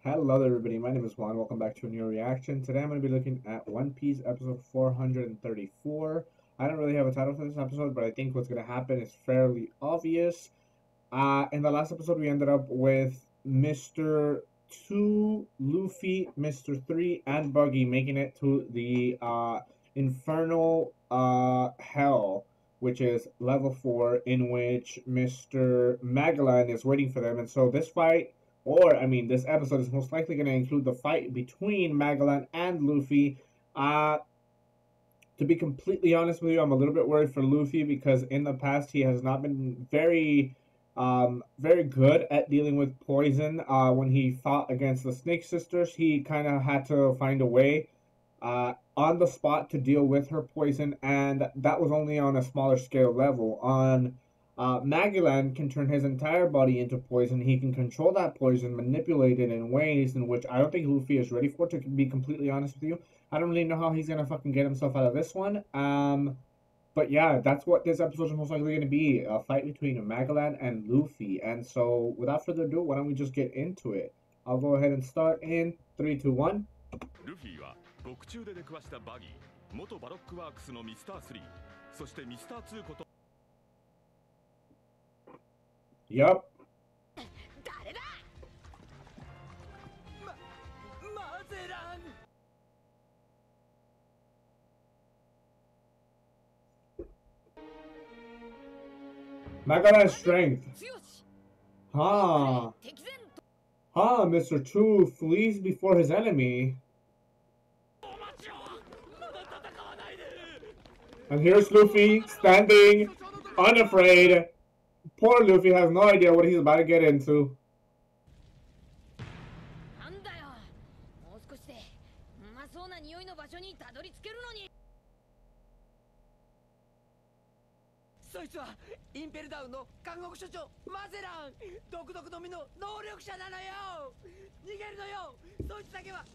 Hello there, everybody. My name is Juan. Welcome back to a new reaction. Today I'm going to be looking at One Piece episode 434. I don't really have a title for this episode, but I think what's going to happen is fairly obvious. In the last episode, we ended up with Mr. 2, Luffy, Mr. 3, and Buggy making it to the Infernal Hell, which is level 4, in which Mr. Magellan is waiting for them. And so this fight, this episode is most likely going to include the fight between Magellan and Luffy. To be completely honest with you, I'm a little bit worried for Luffy because in the past he has not been very good at dealing with poison. When he fought against the Snake Sisters, he kind of had to find a way on the spot to deal with her poison, and that was only on a smaller scale level. On Magellan can turn his entire body into poison. He can control that poison, manipulate it in ways in which I don't think Luffy is ready for, to be completely honest with you. I don't really know how he's gonna fucking get himself out of this one. But yeah, that's what this episode is most likely gonna be, a fight between Magellan and Luffy. And so, without further ado, why don't we just get into it? I'll go ahead and start in 3, 2, 1. Luffy は獄中で出くわしたバギー、元バロックワークスのミスター3、そしてミスター2こと。Yup. 誰だ？マゼラン。Magellan's strength. Mr. 2 flees before his enemy. And here's Luffy standing unafraid. Poor Luffy has no idea what he's about to get into. なんだよ。もう少しでうまそうな匂いの場所にたどり着けるのに。そいつはインペルダウンの監獄所長マゼラン。独特の実の能力者なのよ。逃げるのよ。そいつだけは。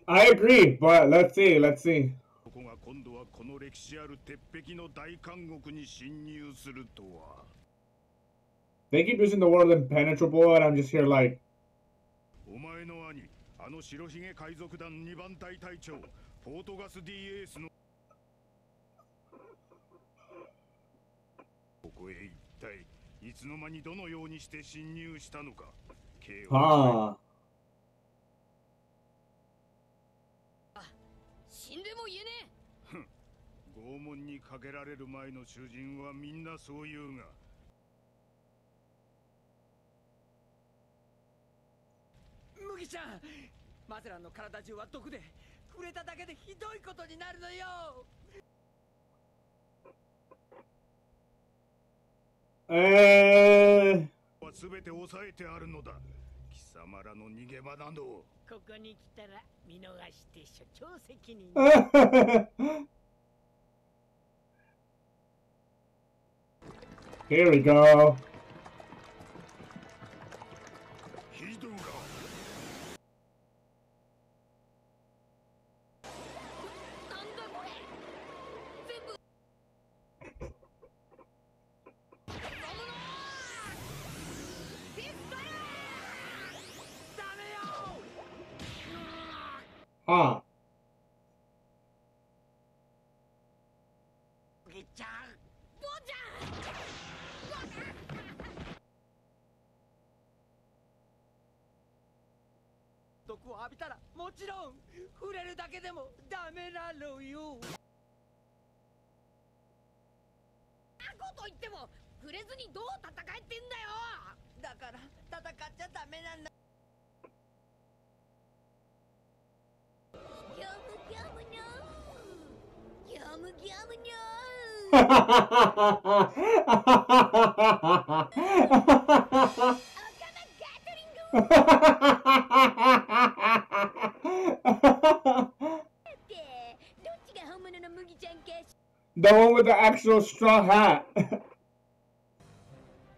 I agree, but let's see. ここが今度はこの歴史ある鉄壁の大監獄に侵入するとは。They keep using the word impenetrable, and I'm just here like. お前の兄、あの白ひげ海賊団2番隊隊長、ポートガス D エースの。ここへ一体いつの間にどのようにして侵入したのか。死んでも言えねえ。拷問にかけられる前の囚人はみんなそう言うが。麦ちゃん、マゼランの体中は毒で触れただけでひどいことになるのよ。全て抑えてあるのだ。貴様らの逃げ場など。ここに来たら見逃して所長責任。Here we go. Ah. 麦ちゃん、ボちゃん。毒を浴びたらもちろん触れるだけでもダメなのよ。なこと言っても触れずにどう戦えってんだよ。だから戦っちゃダメなんだ。ギャムギャムニョー。ギャムギャムニョThe one with the actual straw hat.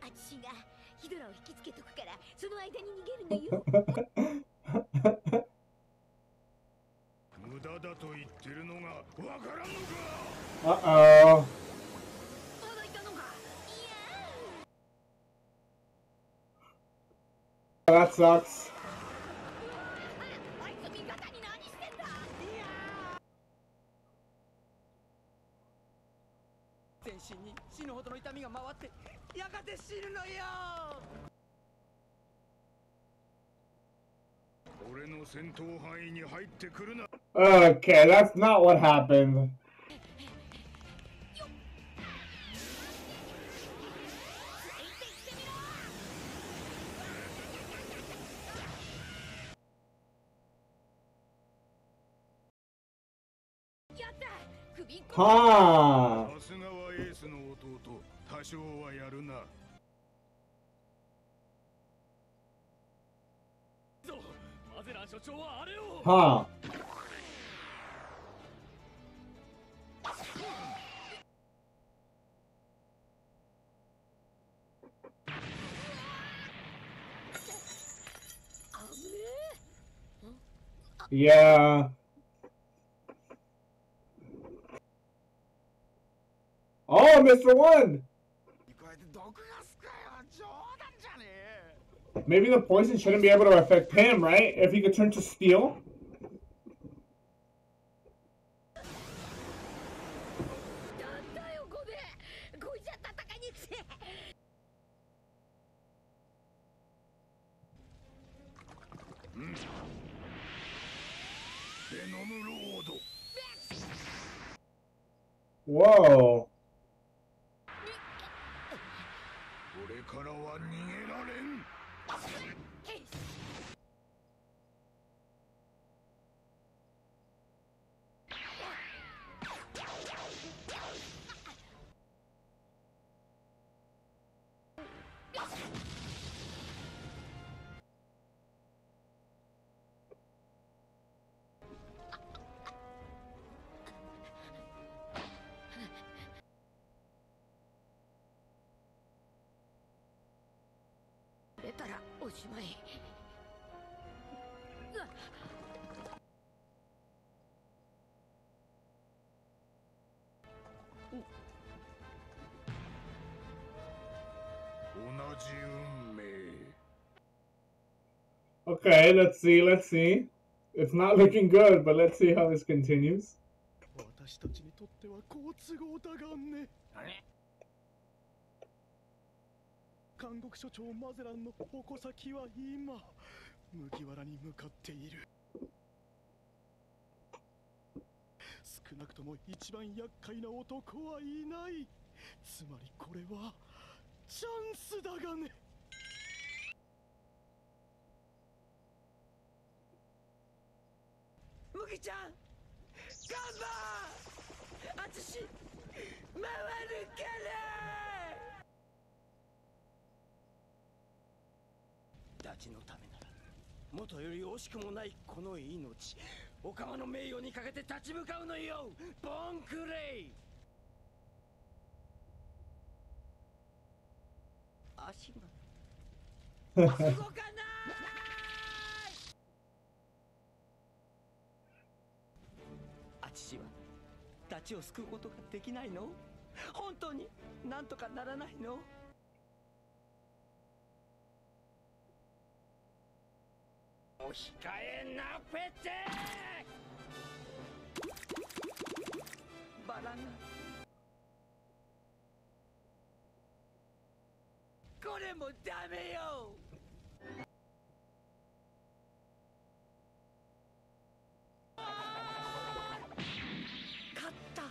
私がヒドラを引きつけとくからその間に逃げるのよ。無駄だと言ってるのがわからんのか。Uh-oh. That sucks. が回ってやがて死ぬのよ。俺の戦闘範囲に入ってくるな。 Okay, that's not what happened. Ha! さすがはエースの弟、多少はやるな。マゼラン所長はあれを。 Ha! Yeah. Oh, Mr. One! Maybe the poison shouldn't be able to affect him, right? If he could turn to steel? ベノムロード。 Whoa. 俺からは逃げられん。 出たらおしまい。 同じ運命。 Okay, let's see, let's see. It's not looking good, but let's see how this continues. 私たちにとっては好都合だがね。監獄所長マゼランの矛先は今麦わらに向かっている。少なくとも一番厄介な男はいない。つまりこれはチャンスだがね。麦ちゃん、頑張ー。あつし回るから。ダチのためなら元より惜しくもないこの命、オカマの名誉にかけて立ち向かうのよ、ボンクレイ。足が動かない。あちしはダチを救うことができないの？本当になんとかならないの？お控えなペテー。バラがこれもダメよ。勝ったっ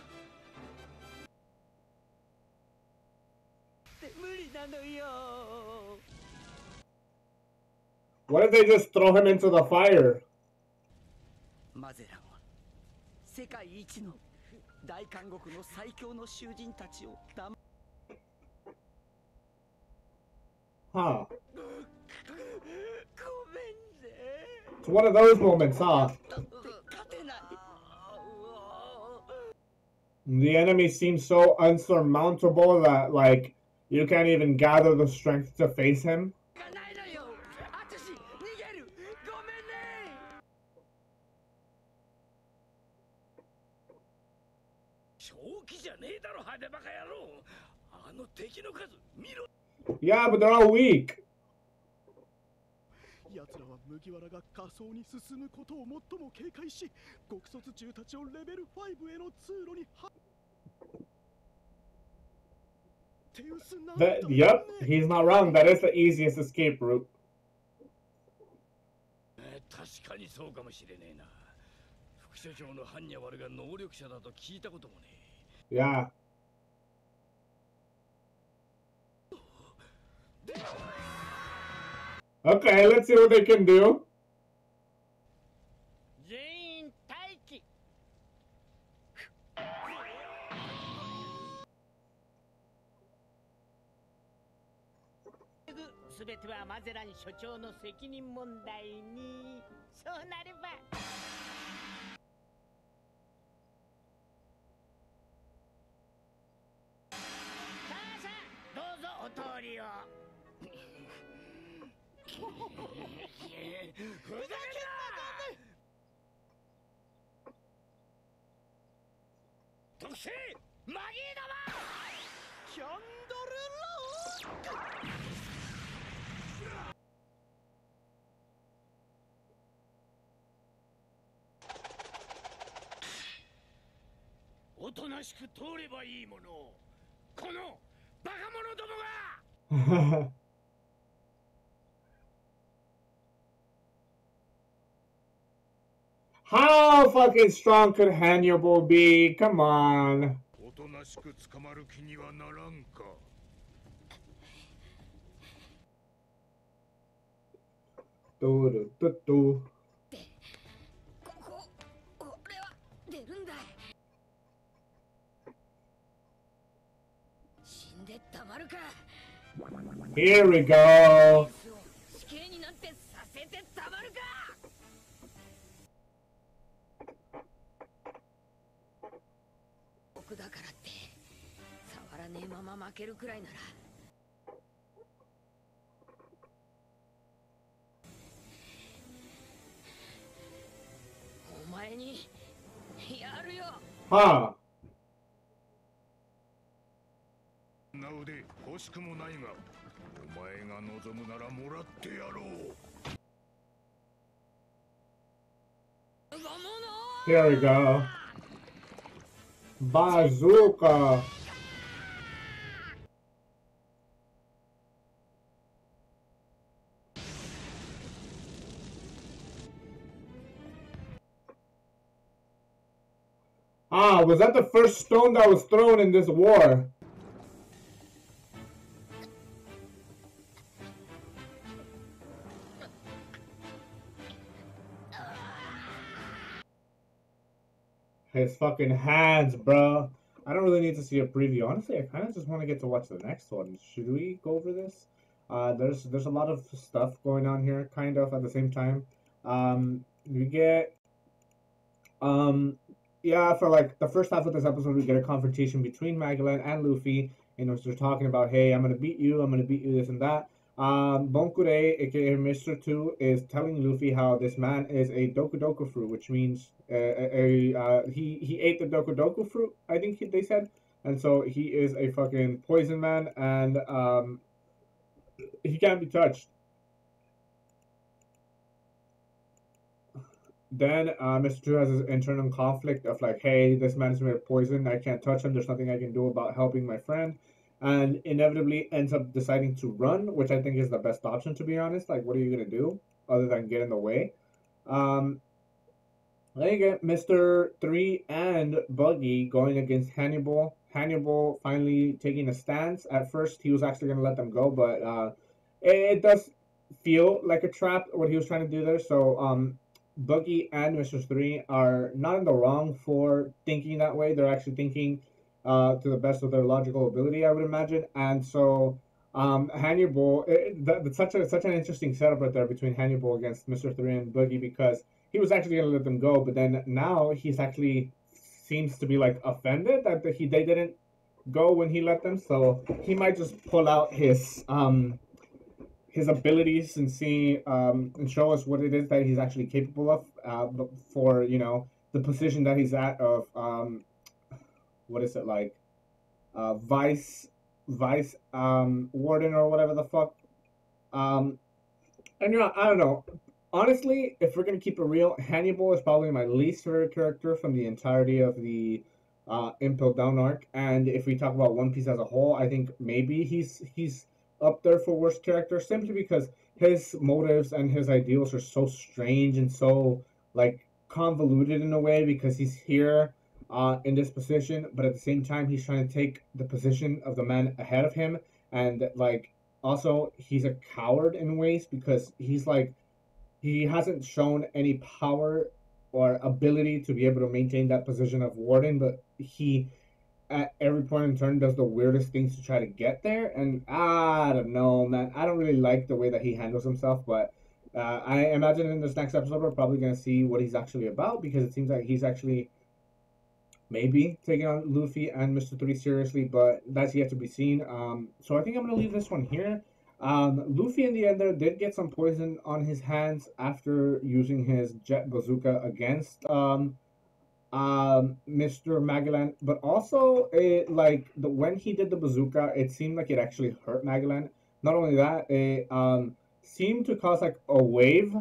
て無理なのよ。 What if they just throw him into the fire? マゼランは世界一の大監獄の最強の囚人たちを黙 Huh. ごめんね。 It's one of those moments, huh? 勝てない。 The enemy seems so unsurmountable that, like, you can't even gather the strength to face him. がないのよ。あたし逃げる。ごめんね。正気じゃねえだろ、派手バカ野郎。あの敵の数見ろ。 Yeah, but they're all weak. 奴らは麦わらが仮想に進むことを最も警戒し、極卒中たちをレベル5への通路に Yep, he's not wrong. That is the easiest escape route. 確かにそうかもしれねえな。副所長の般若悪が能力者だと聞いたこともねえ。Yeah. Okay, let's see what they can do. 全員待機。すべてはマゼラン所長の責任問題に。そうなれば。さあさあ、どうぞお通りを。ふざけんな！特製マギー玉！キャンドルロー！おとなしく通ればいいものを、このバカ者どもが。How fucking strong could Hannibal be? Come on. おとなしく捕まる気にはならんか。ドゥドゥドゥ。ここ、俺は出るんだ。死んでたまるか。Here we go. 死刑になんてさせてたまるか。僕だからって触らねえまま負けるくらいなら。お前にやるよ。はあ。な腕欲しくもないが、お前が望むならもらってやろう。Here we go. Bazooka. Ah, was that the first stone that was thrown in this war? His fucking hands, bro. I don't really need to see a preview. Honestly, I kind of just want to get to watch the next one. Should we go over this? There's a lot of stuff going on here, kind of at the same time. We get yeah, for like the first half of this episode, we get a confrontation between Magellan and Luffy, in which they're talking about, hey, I'm gonna beat you, this and that. Kurei, aka Mr. 2, is telling Luffy how this man is a Doku Doku fruit, which means he ate the Doku Doku fruit, I think they said, and so he is a fucking poison man, and he can't be touched. Then Mr. 2 has his internal conflict of like, hey, this man's made of poison, I can't touch him, there's nothing I can do about helping my friend, and inevitably ends up deciding to run, which I think is the best option, to be honest. Like, what are you going to do other than get in the way? Then you get Mr. 3 and Buggy going against Hannibal. Hannibal finally taking a stance. At first, he was actually going to let them go, but it does feel like a trap, what he was trying to do there. So Buggy and Mr. 3 are not in the wrong for thinking that way. They're actually thinking to the best of their logical ability, I would imagine. And so Hannibal, that's such an interesting setup right there between Hannibal against Mr. 3 and Buggy, because he was actually going to let them go, but then now he's actually seems to be like offended that they didn't go when he let them. So he might just pull out his abilities and see and show us what it is that he's actually capable of for, you know, the position that he's at of what is it, like vice warden or whatever the fuck. And you know, I don't know. Honestly, if we're gonna keep it real, Hannibal is probably my least favorite character from the entirety of the Impel Down arc. And if we talk about One Piece as a whole, I think maybe he's up there for worst character simply because his motives and his ideals are so strange and so like convoluted in a way because he's here in this position, but at the same time he's trying to take the position of the man ahead of him, and like also he's a coward in ways because he's like he hasn't shown any power or ability to be able to maintain that position of warden, but he at every point in turn does the weirdest things to try to get there. And I don't know, man. I don't really like the way that he handles himself, but I imagine in this next episode we're probably gonna see what he's actually about because it seems like he's actually maybe taking on Luffy and Mr. Three seriously, but that's yet to be seen. So I think I'm gonna leave this one here. Luffy in the end there did get some poison on his hands after using his jet bazooka against Mr. Magellan, but also it like the when he did the bazooka, it seemed like it actually hurt Magellan. Not only that, it seemed to cause like a wave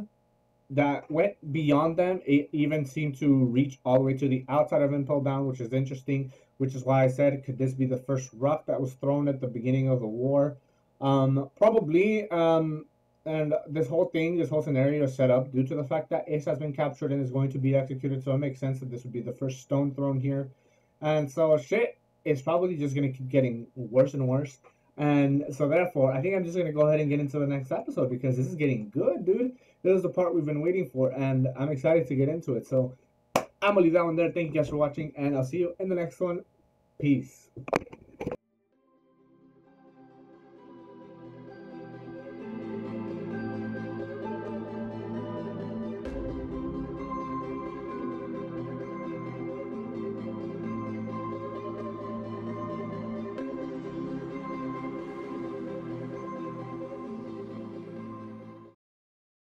that went beyond them. It even seemed to reach all the way to the outside of Impel Down, which is interesting. Which is why I said, could this be the first rock that was thrown at the beginning of the war? Probably. And this whole thing, this whole scenario is set up due to the fact that Ace has been captured and is going to be executed. So it makes sense that this would be the first stone thrown here. And so shit is probably just going to keep getting worse and worse. And so therefore, I think I'm just going to go ahead and get into the next episode because this is getting good, dude. This is the part we've been waiting for, and I'm excited to get into it. So I'm going to leave that one there. Thank you guys for watching, and I'll see you in the next one. Peace.